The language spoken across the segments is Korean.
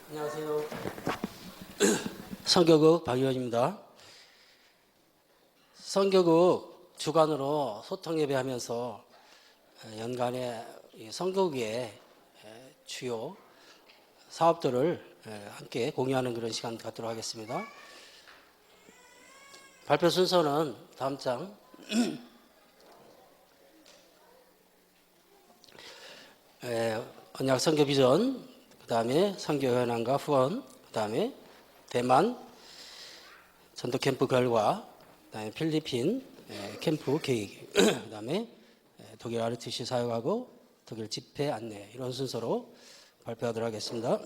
안녕하세요. 선교국 박의원입니다. 선교국 주관으로 소통 예배하면서 연간에 선교국의 주요 사업들을 함께 공유하는 그런 시간 갖도록 하겠습니다. 발표 순서는 다음 장 언약 선교 비전, 그 다음에 선교 현황과 후원, 그 다음에 대만 전도 캠프 결과, 그 다음에 필리핀 캠프 계획, 그 다음에 독일 RTC 사역하고 독일 집회 안내, 이런 순서로 발표하도록 하겠습니다.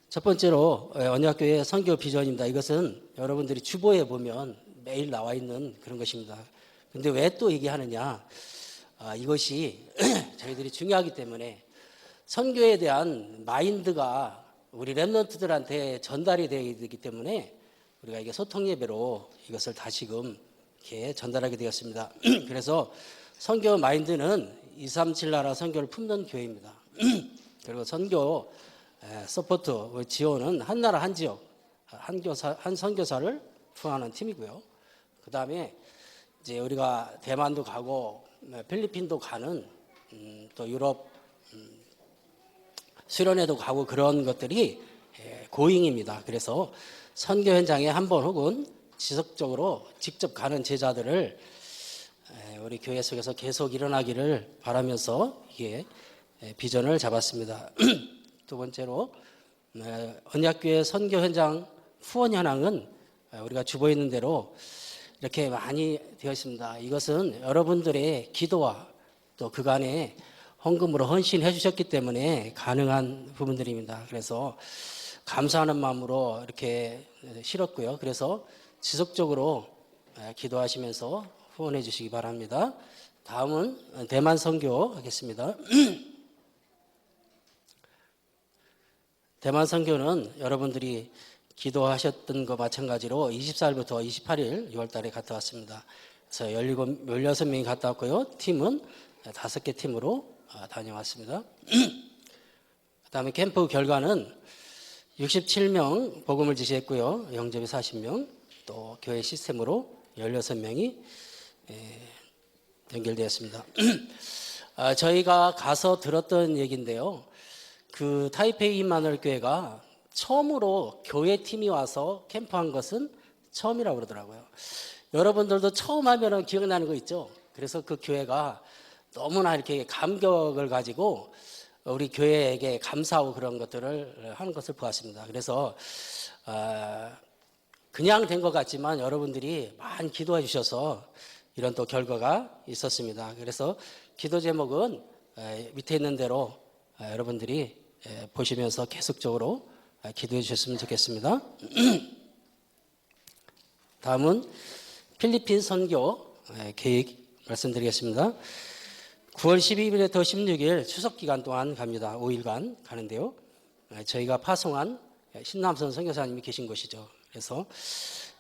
첫 번째로 언약교회 선교 비전입니다. 이것은 여러분들이 주보에 보면 매일 나와 있는 그런 것입니다. 근데 왜 또 얘기하느냐? 이것이 저희들이 중요하기 때문에 선교에 대한 마인드가 우리 랩런트들한테 전달이 되기 때문에 우리가 이게 소통 예배로 이것을 다시금 이렇게 전달하게 되었습니다. 그래서 선교 마인드는 237 나라 선교를 품는 교회입니다. 그리고 선교 서포트 지원은 한 나라 한 지역 한 선교사를 후원하는 팀이고요. 그 다음에 이제 우리가 대만도 가고 필리핀도 가는 또 유럽 수련회도 가고 그런 것들이 고잉입니다. 그래서 선교 현장에 한 번 혹은 지속적으로 직접 가는 제자들을 우리 교회 속에서 계속 일어나기를 바라면서 이게 비전을 잡았습니다. 두 번째로 언약교회 선교 현장 후원 현황은 우리가 주보에 있는 대로 이렇게 많이 되어 있습니다. 이것은 여러분들의 기도와 또 그간의 헌금으로 헌신해 주셨기 때문에 가능한 부분들입니다. 그래서 감사하는 마음으로 이렇게 실었고요. 그래서 지속적으로 기도하시면서 후원해 주시기 바랍니다. 다음은 대만 선교 하겠습니다. 대만 선교는 여러분들이 기도하셨던 것 마찬가지로 24일부터 28일 6월 달에 갔다 왔습니다. 그래서 16명이 갔다 왔고요. 팀은 5개 팀으로 다녀왔습니다. 그 다음에 캠프 결과는 67명 복음을 지시했고요. 영접이 40명, 또 교회 시스템으로 16명이 연결되었습니다. 저희가 가서 들었던 얘기인데요. 그 타이페이 임마누엘 교회가 처음으로 교회 팀이 와서 캠프한 것은 처음이라고 그러더라고요. 여러분들도 처음 하면은 기억나는 거 있죠? 그래서 그 교회가 너무나 이렇게 감격을 가지고 우리 교회에게 감사하고 그런 것들을 하는 것을 보았습니다. 그래서 그냥 된 것 같지만 여러분들이 많이 기도해 주셔서 이런 또 결과가 있었습니다. 그래서 기도 제목은 밑에 있는 대로 여러분들이 보시면서 계속적으로 기도해 주셨으면 좋겠습니다. 다음은 필리핀 선교 계획 말씀드리겠습니다. 9월 12일부터 16일 추석 기간 동안 갑니다. 5일간 가는데요. 저희가 파송한 신남선 선교사님이 계신 곳이죠. 그래서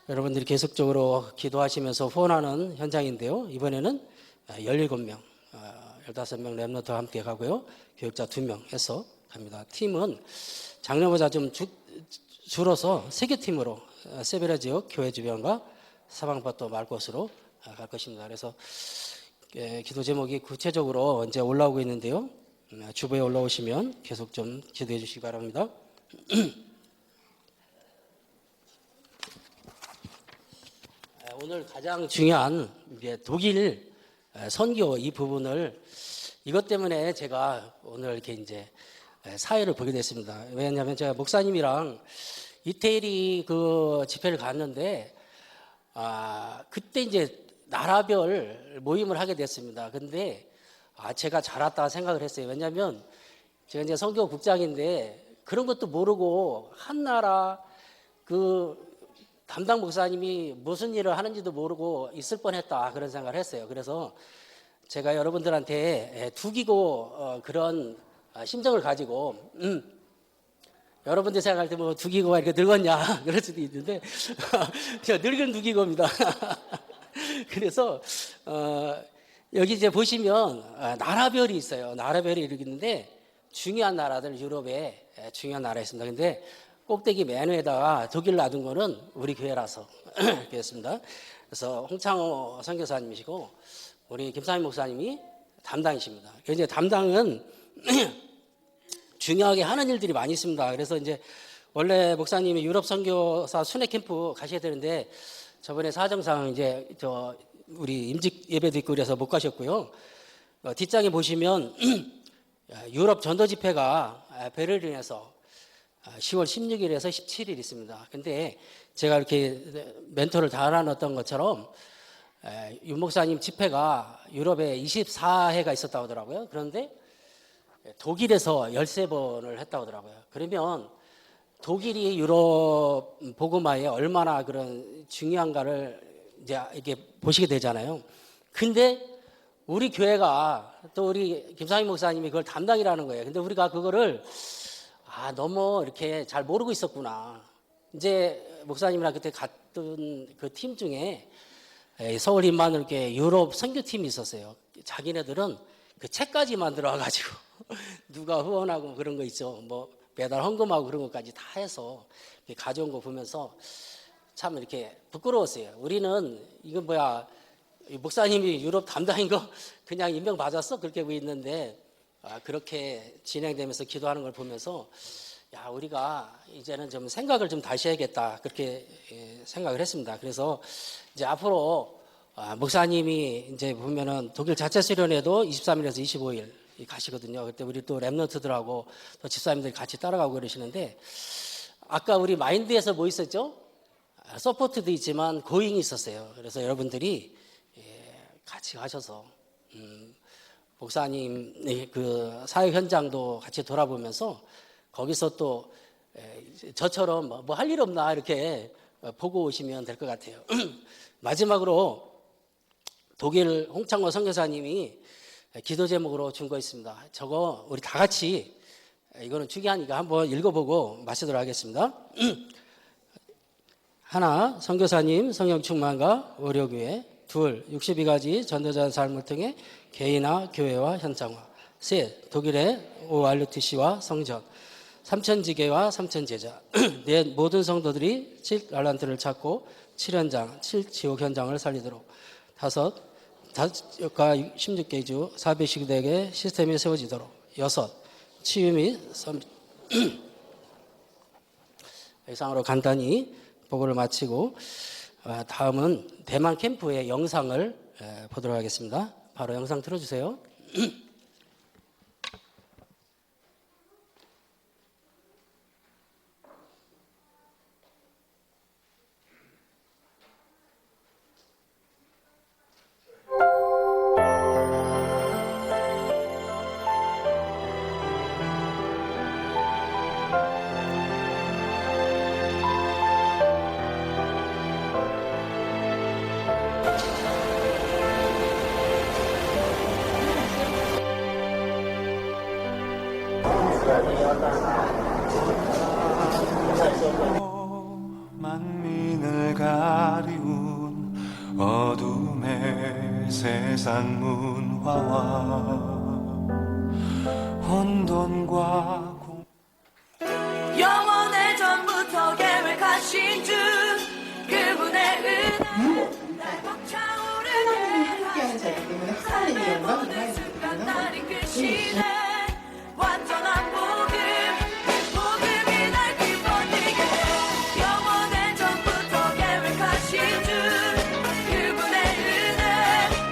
여러분들이 계속적으로 기도하시면서 후원하는 현장인데요. 이번에는 17명, 15명 랩런트와 함께 가고요. 교육자 2명 해서 갑니다. 팀은 작년보다 좀 줄어서 3개 팀으로 세베라 지역 교회 주변과 사방바토 말곳으로 갈 것입니다. 그래서 기도 제목이 구체적으로 언제 올라오고 있는데요. 주보에 올라오시면 계속 좀 기도해 주시기 바랍니다. 오늘 가장 중요한 독일 선교 이 부분을 이것 때문에 제가 오늘 이렇게 이제 사회를 보게 됐습니다. 왜냐하면 제가 목사님이랑 이태리 그 집회를 갔는데 그때 이제 나라별 모임을 하게 됐습니다. 근데 제가 잘 왔다 생각을 했어요. 왜냐하면 제가 이제 선교 국장인데 그런 것도 모르고 한 나라 그 담당 목사님이 무슨 일을 하는지도 모르고 있을 뻔했다 그런 생각을 했어요. 그래서 제가 여러분들한테 두기고 그런 심정을 가지고 여러분들 생각할 때 뭐 두기고가 이렇게 늙었냐 그럴 수도 있는데 제가 늙은 두기고입니다. 그래서 여기 이제 보시면 나라별이 있어요. 나라별이 이렇게 있는데 중요한 나라들 유럽의 중요한 나라였습니다. 근데 꼭대기 맨 위에다가 독일 놔둔 거는 우리 교회라서 그랬습니다. 그래서 홍창호 선교사님이시고 우리 김상희 목사님이 담당이십니다. 이제 담당은 중요하게 하는 일들이 많이 있습니다. 그래서 이제 원래 목사님이 유럽 선교사 순회 캠프 가셔야 되는데 저번에 사정상 이제 우리 임직 예배도 있고 그래서 못 가셨고요. 뒷장에 보시면 유럽 전도 집회가 베를린에서 10월 16일에서 17일 있습니다. 근데 제가 이렇게 멘토를 달아놨던 것처럼 윤 목사님 집회가 유럽에 24회가 있었다고 하더라고요. 그런데 독일에서 13번을 했다고 하더라고요. 그러면 독일이 유럽 복음화에 얼마나 그런 중요한가를 이제 이렇게 보시게 되잖아요. 근데 우리 교회가 또 우리 김상희 목사님이 그걸 담당이라는 거예요. 근데 우리가 그거를 너무 이렇게 잘 모르고 있었구나. 이제 목사님이랑 그때 갔던 그 팀 중에 서울 인만을교회 유럽 선교팀이 있었어요. 자기네들은 그 책까지 만들어 와가지고 누가 후원하고 그런 거 있죠. 뭐 매달 헌금하고 그런 것까지 다 해서 가져온 거 보면서 참 이렇게 부끄러웠어요. 우리는 이건 뭐야, 목사님이 유럽 담당인 거 그냥 임명 받았어? 그렇게 하고 있는데 그렇게 진행되면서 기도하는 걸 보면서 우리가 이제는 좀 생각을 좀 다시 해야겠다, 그렇게 생각을 했습니다. 그래서 이제 앞으로 목사님이 이제 보면은 독일 자체 수련회도 23일에서 25일 가시거든요. 그때 우리 또 랩런트들하고 또 집사님들이 같이 따라가고 그러시는데, 아까 우리 마인드에서 뭐 있었죠? 서포트도 있지만 고잉이 있었어요. 그래서 여러분들이 같이 가셔서 목사님 그 사역 현장도 같이 돌아보면서 거기서 또 저처럼 뭐 할 일 없나 이렇게 보고 오시면 될 것 같아요. 마지막으로 독일 홍창호 선교사님이 기도 제목으로 준 거 있습니다. 저거 우리 다 같이, 이거는 중요하니까 한번 읽어보고 마치도록 하겠습니다. 하나, 선교사님 성령 충만과 의료교회. 둘, 62가지 전도자 삶을 통해 개인화, 교회와 현장화. 셋, 독일의 ORTC와 성전. 삼천지계와 삼천제자. 넷, 모든 성도들이 7달란트를 찾고 7현장, 7지옥 현장을 살리도록. 다섯, 16개 주 400시대의 시스템이 세워지도록. 여섯, 치유 및 이상으로 간단히 보고를 마치고 다음은 대만 캠프의 영상을 보도록 하겠습니다. 바로 영상 틀어주세요. 만민을 가리운 어둠의 세상 문화와 혼돈과 영원의 전부터 계획하신 주 그분의 은혜 날 벅차오르게 하시네 삶의 모든 순간 날 이끄시네 완전한 복음 복음이 날 기뻐지게 해 영원의 전부터 계획하신 주 그분의 은혜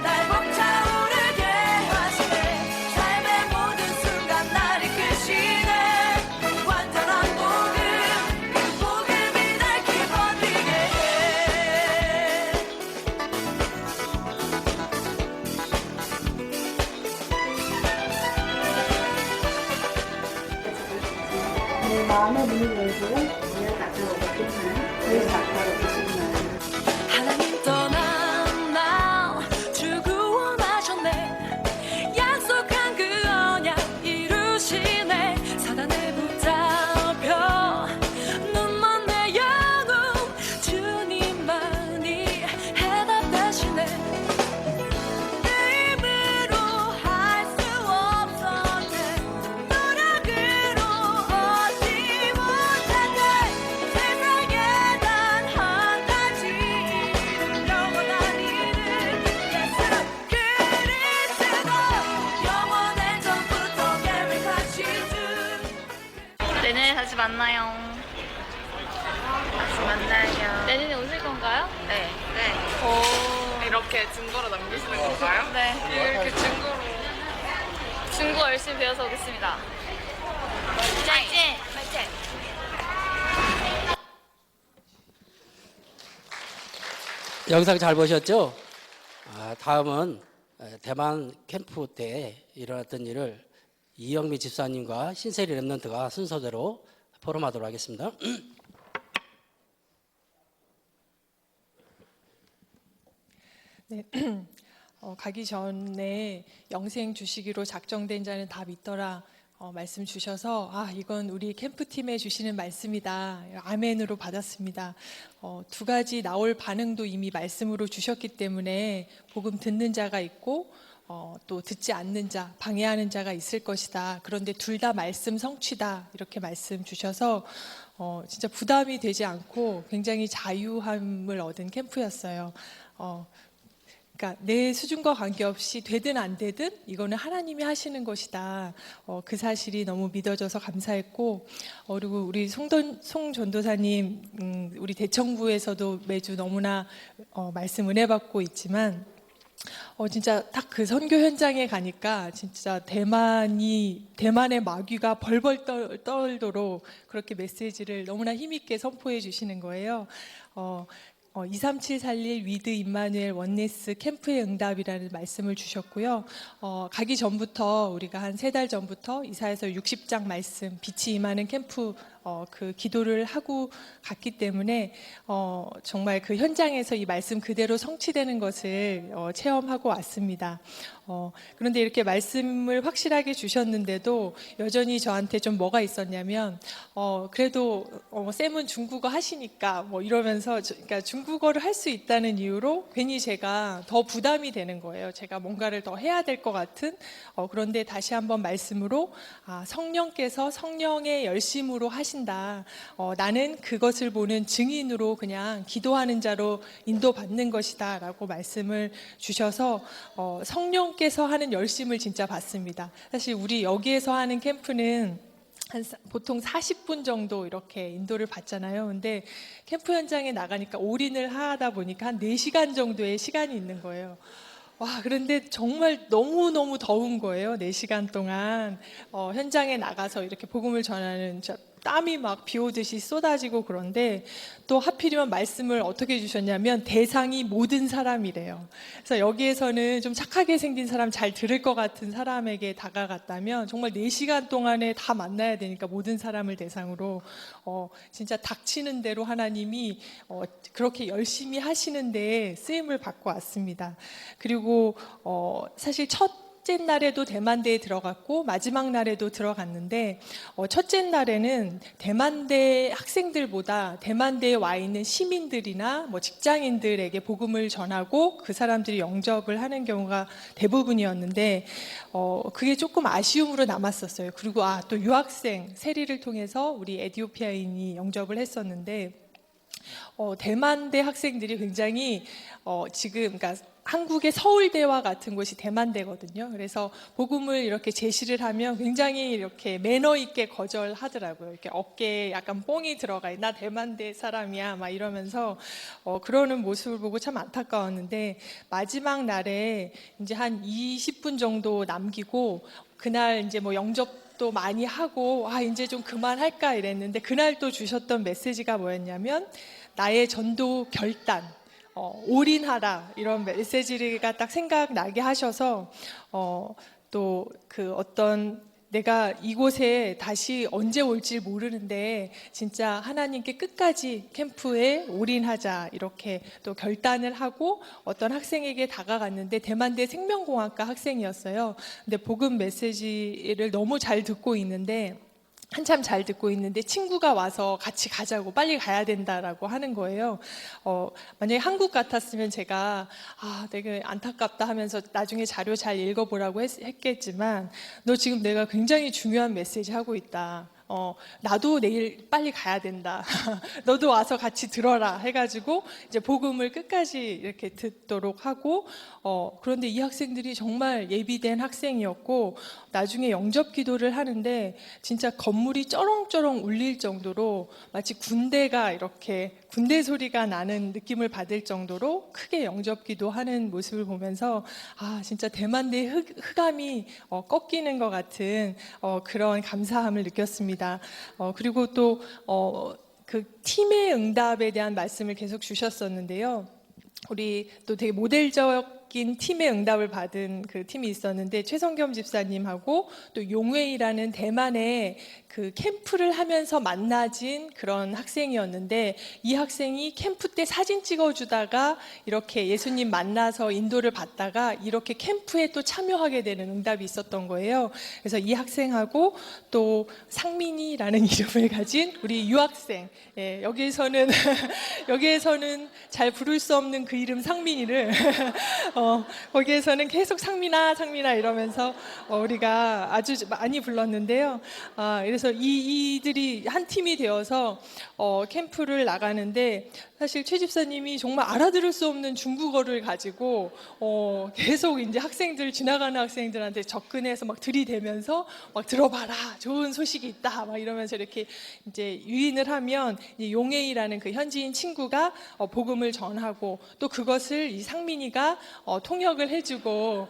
날 벅차오르게 하시네 삶의 모든 순간 날 이끄시네 완전한 복음 그 복음이 날 기뻐지게 해 마음의 문을 열고 우리가 닦아오겠지만 그 닦아오겠지만 하나님 떠난 나 주 구원하셨네 약속한 그 언약 이루시네 사단에 붙잡혀 눈먼 내 영혼 주님만이 해답되시네 내 힘으로 할 수 없었네 노력하는 내년에 다시 만나요. 다시 만나요. 내년에 오실 건가요? 네. 네. 오. 이렇게 증거로 남기시는 건가요? 네. 이렇게 증거로. 중국어 열심히 배워서 오겠습니다. 짜이찐! 파이팅! 영상 잘 보셨죠? 다음은 대만 캠프 때 일어났던 일을 이영미 집사님과 신세리 랩런트가 순서대로 포럼하도록 하겠습니다. 네. 가기 전에 영생 주시기로 작정된 자는 다 믿더라 말씀 주셔서 이건 우리 캠프팀에 주시는 말씀이다. 아멘으로 받았습니다. 두 가지 나올 반응도 이미 말씀으로 주셨기 때문에 복음 듣는 자가 있고 또 듣지 않는 자, 방해하는 자가 있을 것이다. 그런데 둘 다 말씀 성취다. 이렇게 말씀 주셔서 진짜 부담이 되지 않고 굉장히 자유함을 얻은 캠프였어요. 그러니까 내 수준과 관계없이 되든 안 되든 이거는 하나님이 하시는 것이다. 그 사실이 너무 믿어져서 감사했고, 그리고 우리 송 전도사님, 우리 대청부에서도 매주 너무나 말씀 은혜 받고 있지만, 진짜 딱 그 선교 현장에 가니까 진짜 대만의 마귀가 벌벌 떨도록 그렇게 메시지를 너무나 힘있게 선포해 주시는 거예요. 23741 위드 임마누엘 원네스 캠프의 응답이라는 말씀을 주셨고요. 가기 전부터 우리가 한 3달 전부터 이사야서 60장 말씀 빛이 임하는 캠프 그 기도를 하고 갔기 때문에 정말 그 현장에서 이 말씀 그대로 성취되는 것을 체험하고 왔습니다. 그런데 이렇게 말씀을 확실하게 주셨는데도 여전히 저한테 좀 뭐가 있었냐면 그래도 쌤은 중국어 하시니까 뭐 이러면서 그러니까 중국어를 할 수 있다는 이유로 괜히 제가 더 부담이 되는 거예요. 제가 뭔가를 더 해야 될 것 같은 그런데 다시 한번 말씀으로 성령께서 성령의 열심으로 하신다. 나는 그것을 보는 증인으로 그냥 기도하는 자로 인도받는 것이다 라고 말씀을 주셔서 성령께서 하는 열심을 진짜 받습니다. 사실 우리 여기에서 하는 캠프는 보통 40분 정도 이렇게 인도를 받잖아요. 근데 캠프 현장에 나가니까 올인을 하다 보니까 한 4시간 정도의 시간이 있는 거예요. 와, 그런데 정말 너무너무 더운 거예요. 4시간 동안 현장에 나가서 이렇게 복음을 전하는 땀이 막 비 오듯이 쏟아지고 그런데 또 하필이면 말씀을 어떻게 주셨냐면 대상이 모든 사람이래요. 그래서 여기에서는 좀 착하게 생긴 사람 잘 들을 것 같은 사람에게 다가갔다면 정말 4시간 동안에 다 만나야 되니까 모든 사람을 대상으로 진짜 닥치는 대로 하나님이 그렇게 열심히 하시는데 쓰임을 받고 왔습니다. 그리고 사실 첫째 날에도 대만대에 들어갔고 마지막 날에도 들어갔는데 첫째 날에는 대만대 학생들보다 대만대에 와 있는 시민들이나 뭐 직장인들에게 복음을 전하고 그 사람들이 영접을 하는 경우가 대부분이었는데 그게 조금 아쉬움으로 남았었어요. 그리고 또 유학생 세리를 통해서 우리 에티오피아인이 영접을 했었는데 대만대 학생들이 굉장히 지금 그러니까 한국의 서울대와 같은 곳이 대만대거든요. 그래서 복음을 이렇게 제시를 하면 굉장히 이렇게 매너 있게 거절하더라고요. 이렇게 어깨에 약간 뽕이 들어가 나 대만대 사람이야 막 이러면서 그러는 모습을 보고 참 안타까웠는데 마지막 날에 이제 한 20분 정도 남기고 그날 이제 뭐 영접도 많이 하고 이제 좀 그만할까 이랬는데 그날 또 주셨던 메시지가 뭐였냐면 나의 전도 결단 올인하라 이런 메시지가 딱 생각나게 하셔서 또 그 어떤 내가 이곳에 다시 언제 올지 모르는데 진짜 하나님께 끝까지 캠프에 올인하자 이렇게 또 결단을 하고 어떤 학생에게 다가갔는데 대만대 생명공학과 학생이었어요. 근데 복음 메시지를 너무 잘 듣고 있는데 한참 잘 듣고 있는데 친구가 와서 같이 가자고 빨리 가야 된다라고 하는 거예요. 만약에 한국 같았으면 제가 되게 안타깝다 하면서 나중에 자료 잘 읽어보라고 했겠지만 너 지금 내가 굉장히 중요한 메시지 하고 있다. 나도 내일 빨리 가야 된다. 너도 와서 같이 들어라 해가지고 이제 복음을 끝까지 이렇게 듣도록 하고 그런데 이 학생들이 정말 예비된 학생이었고 나중에 영접 기도를 하는데 진짜 건물이 쩌렁쩌렁 울릴 정도로 마치 군대가 이렇게 군대 소리가 나는 느낌을 받을 정도로 크게 영접 기도하는 모습을 보면서 진짜 대만대 흑암이 꺾이는 것 같은 그런 감사함을 느꼈습니다. 그리고 또 그 팀의 응답에 대한 말씀을 계속 주셨었는데요. 우리 또 되게 모델적인 팀의 응답을 받은 그 팀이 있었는데 최성겸 집사님하고 또 용웨이라는 대만의 그 캠프를 하면서 만나진 그런 학생이었는데 이 학생이 캠프 때 사진 찍어주다가 이렇게 예수님 만나서 인도를 받다가 이렇게 캠프에 또 참여하게 되는 응답이 있었던 거예요. 그래서 이 학생하고 또 상민이라는 이름을 가진 우리 유학생, 여기에서는 잘 부를 수 없는 그 이름 상민이를 거기에서는 계속 상민아 이러면서 우리가 아주 많이 불렀는데요. 그래서 이들이 한 팀이 되어서 캠프를 나가는데 사실 최 집사님이 정말 알아들을 수 없는 중국어를 가지고 계속 이제 지나가는 학생들한테 접근해서 막 들이대면서 막 들어봐라, 좋은 소식이 있다 막 이러면서 이렇게 이제 유인을 하면 용혜이라는 그 현지인 친구가 복음을 전하고 또 그것을 이 상민이가 통역을 해주고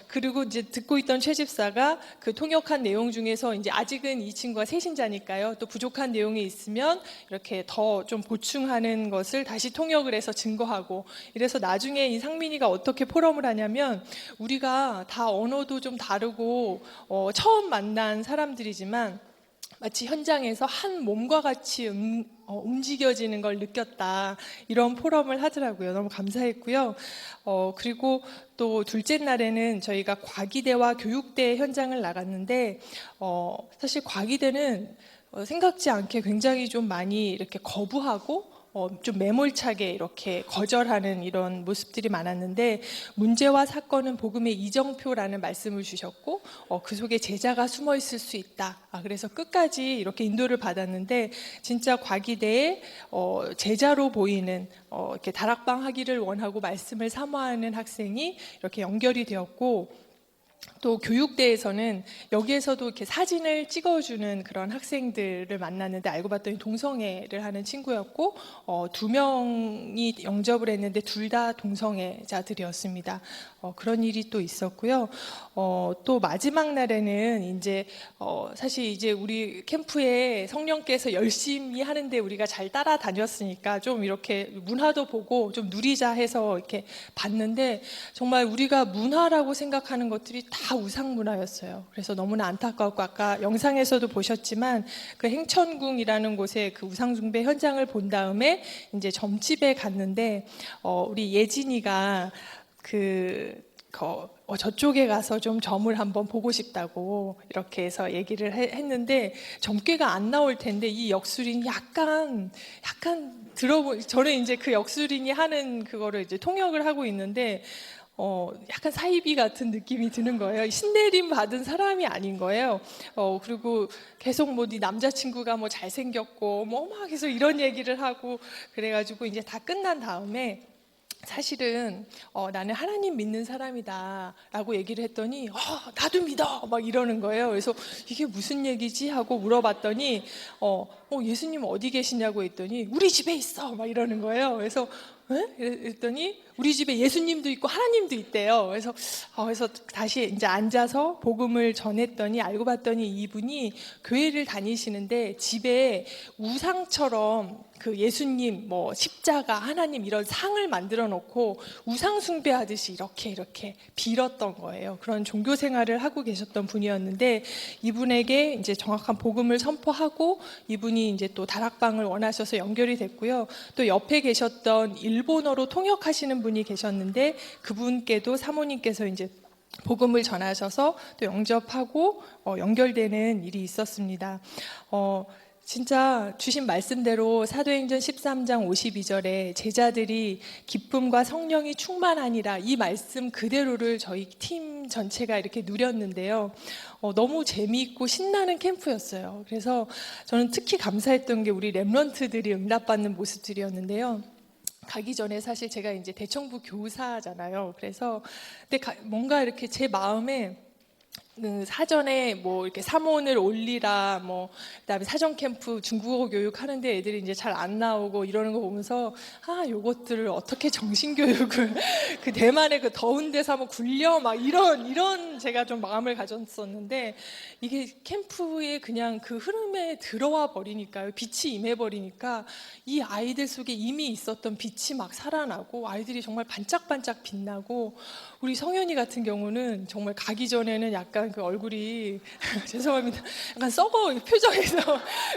그리고 이제 듣고 있던 최 집사가 그 통역한 내용 중에서 이제 아직은 이 친구가 새신자니까요. 또 부족한 내용이 있으면 이렇게 더 좀 보충하는 것을 다시 통역을 해서 증거하고 이래서 나중에 이 상민이가 어떻게 포럼을 하냐면 우리가 다 언어도 좀 다르고 처음 만난 사람들이지만 마치 현장에서 한 몸과 같이 움직여지는 걸 느꼈다. 이런 포럼을 하더라고요. 너무 감사했고요. 그리고 또 둘째 날에는 저희가 과기대와 교육대 현장을 나갔는데 사실 과기대는 생각지 않게 굉장히 좀 많이 이렇게 거부하고 좀 매몰차게 이렇게 거절하는 이런 모습들이 많았는데 문제와 사건은 복음의 이정표라는 말씀을 주셨고 그 속에 제자가 숨어 있을 수 있다. 그래서 끝까지 이렇게 인도를 받았는데 진짜 과기대에 제자로 보이는 이렇게 다락방 하기를 원하고 말씀을 사모하는 학생이 이렇게 연결이 되었고 또 교육대에서는 여기에서도 이렇게 사진을 찍어주는 그런 학생들을 만났는데 알고 봤더니 동성애를 하는 친구였고 2명이 영접을 했는데 둘 다 동성애자들이었습니다. 그런 일이 또 있었고요. 또 마지막 날에는 이제 사실 이제 우리 캠프에 성령께서 열심히 하는데 우리가 잘 따라다녔으니까 좀 이렇게 문화도 보고 좀 누리자 해서 이렇게 봤는데 정말 우리가 문화라고 생각하는 것들이 다 우상 문화였어요. 그래서 너무나 안타깝고 아까 영상에서도 보셨지만 그 행천궁이라는 곳에 그 우상 숭배 현장을 본 다음에 이제 점집에 갔는데 우리 예진이가 저쪽에 가서 좀 점을 한번 보고 싶다고 이렇게 해서 얘기를 했는데 점괘가 안 나올 텐데 이 역술인이 약간 저는 이제 그 역술인이 하는 그거를 이제 통역을 하고 있는데 약간 사이비 같은 느낌이 드는 거예요. 신내림 받은 사람이 아닌 거예요. 그리고 계속 네 남자친구가 잘생겼고 막 계속 이런 얘기를 하고 그래가지고 이제 다 끝난 다음에 사실은 나는 하나님 믿는 사람이다 라고 얘기를 했더니 나도 믿어 막 이러는 거예요. 그래서 이게 무슨 얘기지 하고 물어봤더니 예수님 어디 계시냐고 했더니 우리 집에 있어 막 이러는 거예요. 그래서 그랬더니 우리 집에 예수님도 있고 하나님도 있대요. 그래서 다시 이제 앉아서 복음을 전했더니 알고 봤더니 이분이 교회를 다니시는데 집에 우상처럼 그 예수님, 십자가, 하나님 이런 상을 만들어 놓고 우상 숭배하듯이 이렇게 빌었던 거예요. 그런 종교 생활을 하고 계셨던 분이었는데 이분에게 이제 정확한 복음을 선포하고 이분이 이제 또 다락방을 원하셔서 연결이 됐고요. 또 옆에 계셨던 일본어로 통역하시는 분이 계셨는데 그분께도 사모님께서 이제 복음을 전하셔서 또 영접하고 연결되는 일이 있었습니다. 진짜 주신 말씀대로 사도행전 13장 52절에 제자들이 기쁨과 성령이 충만하니라 이 말씀 그대로를 저희 팀 전체가 이렇게 누렸는데요. 너무 재미있고 신나는 캠프였어요. 그래서 저는 특히 감사했던 게 우리 렘넌트들이 응답받는 모습들이었는데요. 가기 전에 사실 제가 이제 대청부 교사잖아요. 그래서 근데 뭔가 이렇게 제 마음에 사전에 뭐 이렇게 사문을 올리라, 뭐 그다음에 사전 캠프 중국어 교육 하는데 애들이 이제 잘 안 나오고 이러는 거 보면서 요것들을 어떻게 정신 교육을 그 대만의 그 더운 데서 한번 굴려 막 이런 제가 좀 마음을 가졌었는데 이게 캠프에 그냥 그 흐름에 들어와 버리니까요. 빛이 임해 버리니까 이 아이들 속에 이미 있었던 빛이 막 살아나고 아이들이 정말 반짝반짝 빛나고 우리 성현이 같은 경우는 정말 가기 전에는 약간 그 얼굴이 죄송합니다. 약간 썩어 표정에서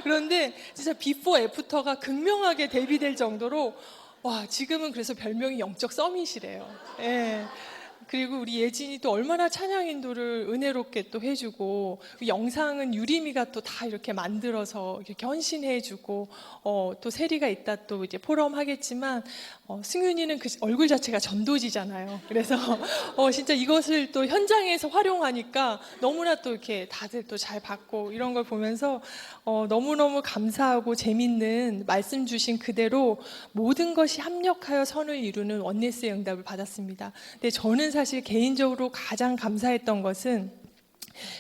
그런데 진짜 비포 애프터가 극명하게 대비될 정도로 와 지금은 그래서 별명이 영적 서밋이래요. 예. 그리고 우리 예진이 또 얼마나 찬양 인도를 은혜롭게 또 해주고 영상은 유림이가 또 다 이렇게 만들어서 이렇게 헌신해주고 또 세리가 이따 또 이제 포럼 하겠지만 승윤이는 그 얼굴 자체가 전도지잖아요. 그래서 진짜 이것을 또 현장에서 활용하니까 너무나 또 이렇게 다들 또 잘 받고 이런 걸 보면서 너무너무 감사하고 재밌는 말씀 주신 그대로 모든 것이 합력하여 선을 이루는 원네스의 응답을 받았습니다. 근데 저는 사실 개인적으로 가장 감사했던 것은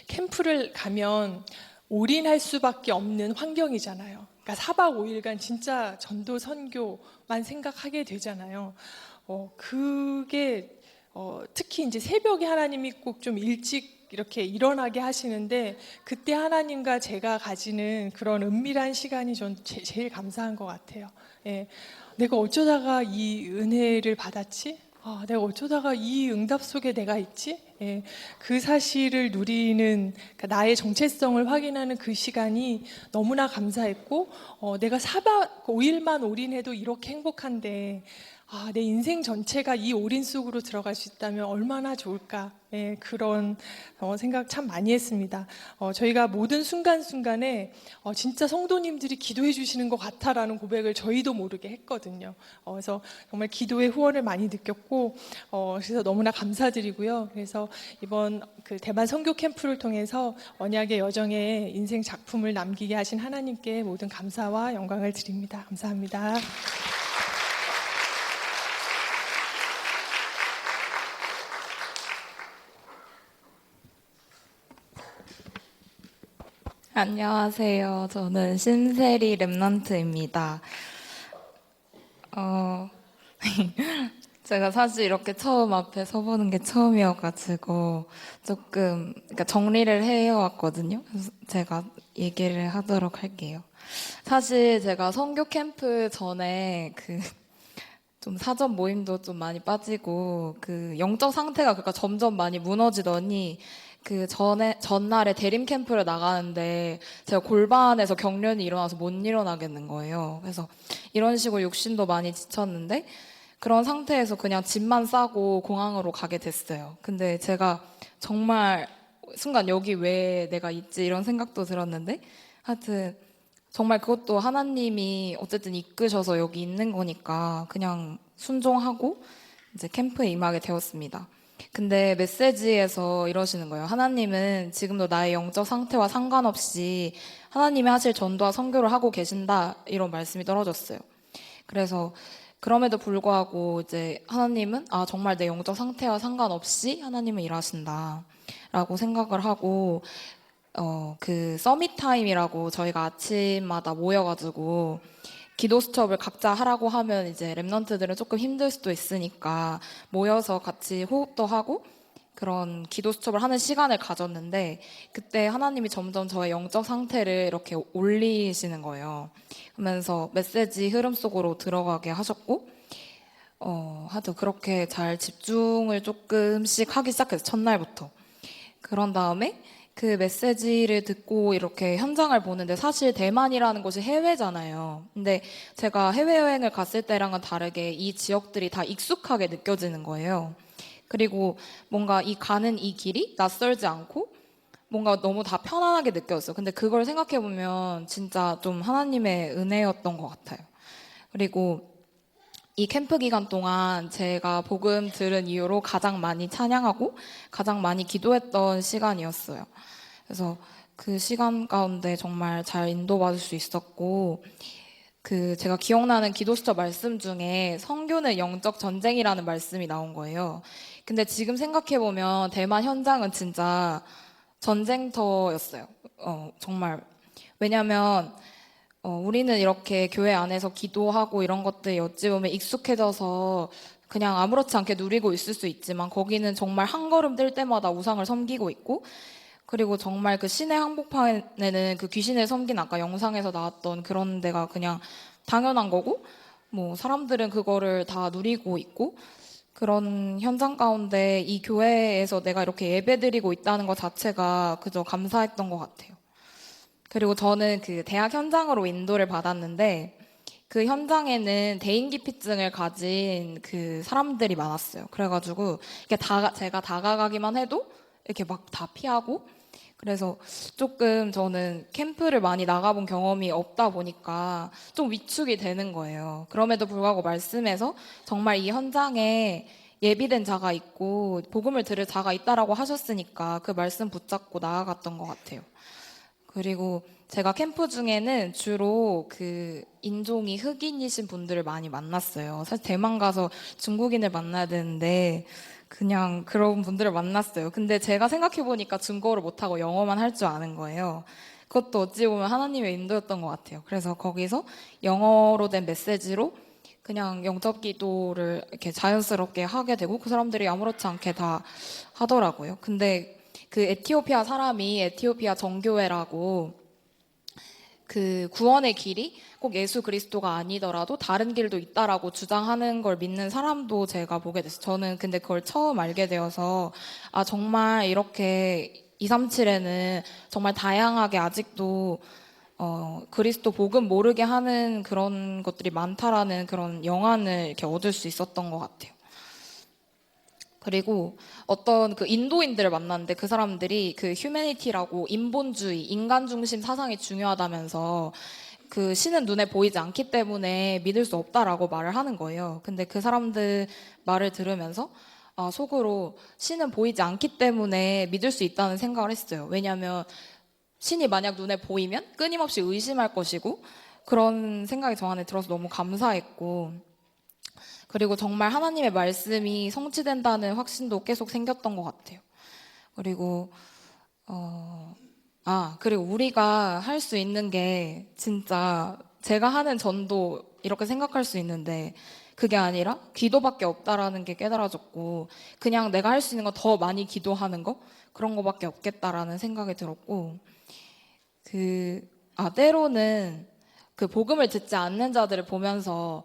캠프를 가면 올인할 수밖에 없는 환경이잖아요. 그러니까 4박 5일간 진짜 전도 선교만 생각하게 되잖아요. 그게 특히 이제 새벽에 하나님이 꼭 좀 일찍 이렇게 일어나게 하시는데 그때 하나님과 제가 가지는 그런 은밀한 시간이 전 제일 감사한 것 같아요. 예. 내가 어쩌다가 이 은혜를 받았지? 내가 어쩌다가 이 응답 속에 내가 있지? 예, 그 사실을 누리는 그러니까 나의 정체성을 확인하는 그 시간이 너무나 감사했고 내가 4박 5일만 올인해도 이렇게 행복한데 내 인생 전체가 이 올인 속으로 들어갈 수 있다면 얼마나 좋을까. 예, 그런 생각 참 많이 했습니다. 저희가 모든 순간순간에 진짜 성도님들이 기도해 주시는 것 같아라는 고백을 저희도 모르게 했거든요. 그래서 정말 기도의 후원을 많이 느꼈고 그래서 너무나 감사드리고요. 그래서 이번 그 대만 선교 캠프를 통해서 언약의 여정에 인생 작품을 남기게 하신 하나님께 모든 감사와 영광을 드립니다. 감사합니다. 안녕하세요. 저는 신세리 랩런트입니다. 제가 사실 이렇게 처음 앞에 서보는 게 처음이어가지고 조금 그러니까 정리를 해왔거든요. 그래서 제가 얘기를 하도록 할게요. 사실 제가 선교 캠프 전에 좀 사전 모임도 좀 많이 빠지고 그 영적 상태가 그러니까 점점 많이 무너지더니 그 전날에 대림 캠프를 나가는데 제가 골반에서 경련이 일어나서 못 일어나겠는 거예요. 그래서 이런 식으로 육신도 많이 지쳤는데 그런 상태에서 그냥 짐만 싸고 공항으로 가게 됐어요. 근데 제가 정말 순간 여기 왜 내가 있지 이런 생각도 들었는데 하여튼 정말 그것도 하나님이 어쨌든 이끄셔서 여기 있는 거니까 그냥 순종하고 이제 캠프에 임하게 되었습니다. 근데 메시지에서 이러시는 거예요. 하나님은 지금도 나의 영적 상태와 상관없이 하나님이 하실 전도와 선교를 하고 계신다 이런 말씀이 떨어졌어요. 그래서 그럼에도 불구하고 이제 하나님은 정말 내 영적 상태와 상관없이 하나님은 일하신다 라고 생각을 하고 그 서밋 타임이라고 저희가 아침마다 모여가지고 기도 수첩을 각자 하라고 하면 이제 랩런트들은 조금 힘들 수도 있으니까 모여서 같이 호흡도 하고 그런 기도 수첩을 하는 시간을 가졌는데 그때 하나님이 점점 저의 영적 상태를 이렇게 올리시는 거예요. 그러면서 메시지 흐름 속으로 들어가게 하셨고 하여튼 그렇게 잘 집중을 조금씩 하기 시작해서 첫날부터. 그런 다음에 그 메시지를 듣고 이렇게 현장을 보는데 사실 대만이라는 곳이 해외잖아요. 근데 제가 해외여행을 갔을 때랑은 다르게 이 지역들이 다 익숙하게 느껴지는 거예요. 그리고 뭔가 가는 이 길이 낯설지 않고 뭔가 너무 다 편안하게 느껴졌어요. 근데 그걸 생각해보면 진짜 좀 하나님의 은혜였던 것 같아요. 그리고 이 캠프 기간 동안 제가 복음 들은 이후로 가장 많이 찬양하고 가장 많이 기도했던 시간이었어요. 그래서 그 시간 가운데 정말 잘 인도받을 수 있었고, 제가 기억나는 기도수첩 말씀 중에 성교는 영적 전쟁이라는 말씀이 나온 거예요. 근데 지금 생각해보면 대만 현장은 진짜 전쟁터였어요. 정말. 왜냐면 우리는 이렇게 교회 안에서 기도하고 이런 것들이 어찌 보면 익숙해져서 그냥 아무렇지 않게 누리고 있을 수 있지만, 거기는 정말 한 걸음 뗄 때마다 우상을 섬기고 있고, 그리고 정말 그 신의 한복판에는 그 귀신을 섬긴 아까 영상에서 나왔던 그런 데가 그냥 당연한 거고, 뭐 사람들은 그거를 다 누리고 있고, 그런 현장 가운데 이 교회에서 내가 이렇게 예배드리고 있다는 것 자체가 그저 감사했던 것 같아요. 그리고 저는 그 대학 현장으로 인도를 받았는데, 그 현장에는 대인기피증을 가진 그 사람들이 많았어요. 그래가지고 이렇게 제가 다가가기만 해도 이렇게 막 다 피하고, 그래서 조금 저는 캠프를 많이 나가본 경험이 없다 보니까 좀 위축이 되는 거예요. 그럼에도 불구하고 말씀에서 정말 이 현장에 예비된 자가 있고 복음을 들을 자가 있다라고 하셨으니까 그 말씀 붙잡고 나아갔던 것 같아요. 그리고 제가 캠프 중에는 주로 그 인종이 흑인이신 분들을 많이 만났어요. 사실 대만 가서 중국인을 만나야 되는데 그냥 그런 분들을 만났어요. 근데 제가 생각해보니까 중국어를 못하고 영어만 할 줄 아는 거예요. 그것도 어찌 보면 하나님의 인도였던 것 같아요. 그래서 거기서 영어로 된 메시지로 그냥 영접 기도를 이렇게 자연스럽게 하게 되고, 그 사람들이 아무렇지 않게 다 하더라고요. 근데 그 에티오피아 사람이 에티오피아 정교회라고, 그 구원의 길이 꼭 예수 그리스도가 아니더라도 다른 길도 있다라고 주장하는 걸 믿는 사람도 제가 보게 됐어요. 저는 근데 그걸 처음 알게 되어서, 아, 정말 이렇게 237에는 정말 다양하게 아직도 그리스도 복음 모르게 하는 그런 것들이 많다라는 그런 영안을 이렇게 얻을 수 있었던 것 같아요. 그리고 어떤 그 인도인들을 만났는데, 그 사람들이 그 휴머니티라고 인본주의, 인간 중심 사상이 중요하다면서 그 신은 눈에 보이지 않기 때문에 믿을 수 없다라고 말을 하는 거예요. 근데 그 사람들 말을 들으면서 속으로 신은 보이지 않기 때문에 믿을 수 있다는 생각을 했어요. 왜냐하면 신이 만약 눈에 보이면 끊임없이 의심할 것이고, 그런 생각이 저 안에 들어서 너무 감사했고, 그리고 정말 하나님의 말씀이 성취된다는 확신도 계속 생겼던 것 같아요. 그리고 그리고 우리가 할 수 있는 게, 진짜 제가 하는 전도 이렇게 생각할 수 있는데 그게 아니라 기도밖에 없다라는 게 깨달아졌고, 그냥 내가 할 수 있는 건 더 많이 기도하는 거, 그런 거밖에 없겠다라는 생각이 들었고, 때로는 그 복음을 듣지 않는 자들을 보면서,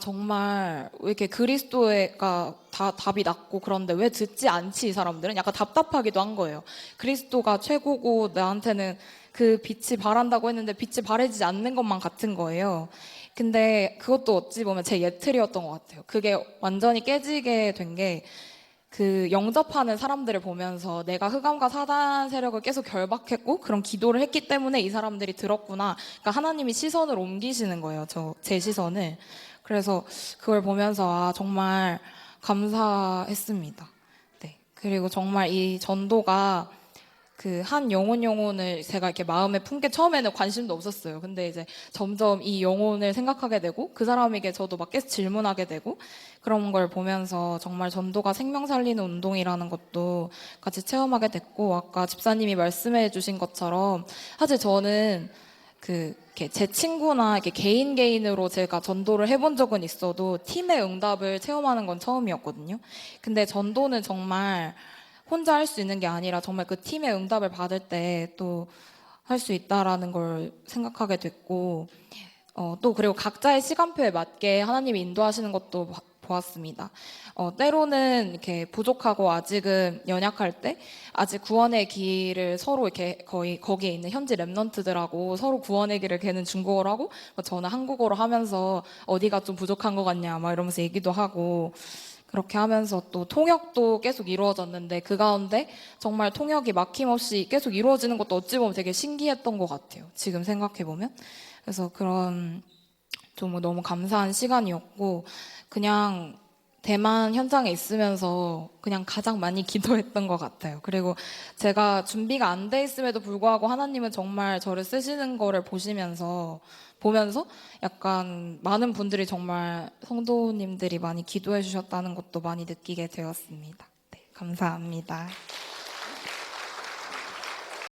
정말 왜 이렇게 그리스도가 다 답이 낮고 그런데 왜 듣지 않지 이 사람들은, 약간 답답하기도 한 거예요. 그리스도가 최고고 나한테는 그 빛이 바란다고 했는데 빛이 바래지지 않는 것만 같은 거예요. 근데 그것도 어찌 보면 제 예틀이었던 것 같아요. 그게 완전히 깨지게 된 게, 그 영접하는 사람들을 보면서 내가 흑암과 사단 세력을 계속 결박했고 그런 기도를 했기 때문에 이 사람들이 들었구나. 그러니까 하나님이 시선을 옮기시는 거예요. 제 시선을. 그래서 그걸 보면서 정말 감사했습니다. 네. 그리고 정말 이 전도가 그 한 영혼을 제가 이렇게 마음에 품게, 처음에는 관심도 없었어요. 근데 이제 점점 이 영혼을 생각하게 되고, 그 사람에게 저도 막 계속 질문하게 되고, 그런 걸 보면서 정말 전도가 생명 살리는 운동이라는 것도 같이 체험하게 됐고, 아까 집사님이 말씀해 주신 것처럼 사실 저는 이렇게 제 친구나 이렇게 개인으로 제가 전도를 해본 적은 있어도 팀의 응답을 체험하는 건 처음이었거든요. 근데 전도는 정말 혼자 할 수 있는 게 아니라 정말 그 팀의 응답을 받을 때 또 할 수 있다라는 걸 생각하게 됐고, 또 그리고 각자의 시간표에 맞게 하나님이 인도하시는 것도 보았습니다. 때로는 이렇게 부족하고 아직은 연약할 때, 아직 구원의 길을 서로 이렇게 거기에 있는 현지 랩런트들하고 서로 구원의 길을 걔는 중국어로 하고 저는 한국어로 하면서 어디가 좀 부족한 것 같냐 막 이러면서 얘기도 하고, 그렇게 하면서 또 통역도 계속 이루어졌는데 그 가운데 정말 통역이 막힘없이 계속 이루어지는 것도 어찌 보면 되게 신기했던 것 같아요. 지금 생각해 보면. 그래서 그런 좀 너무 감사한 시간이었고 그냥 대만 현장에 있으면서 그냥 가장 많이 기도했던 것 같아요. 그리고 제가 준비가 안 돼 있음에도 불구하고 하나님은 정말 저를 쓰시는 거를 보면서 약간 많은 분들이 정말 성도님들이 많이 기도해 주셨다는 것도 많이 느끼게 되었습니다. 네, 감사합니다.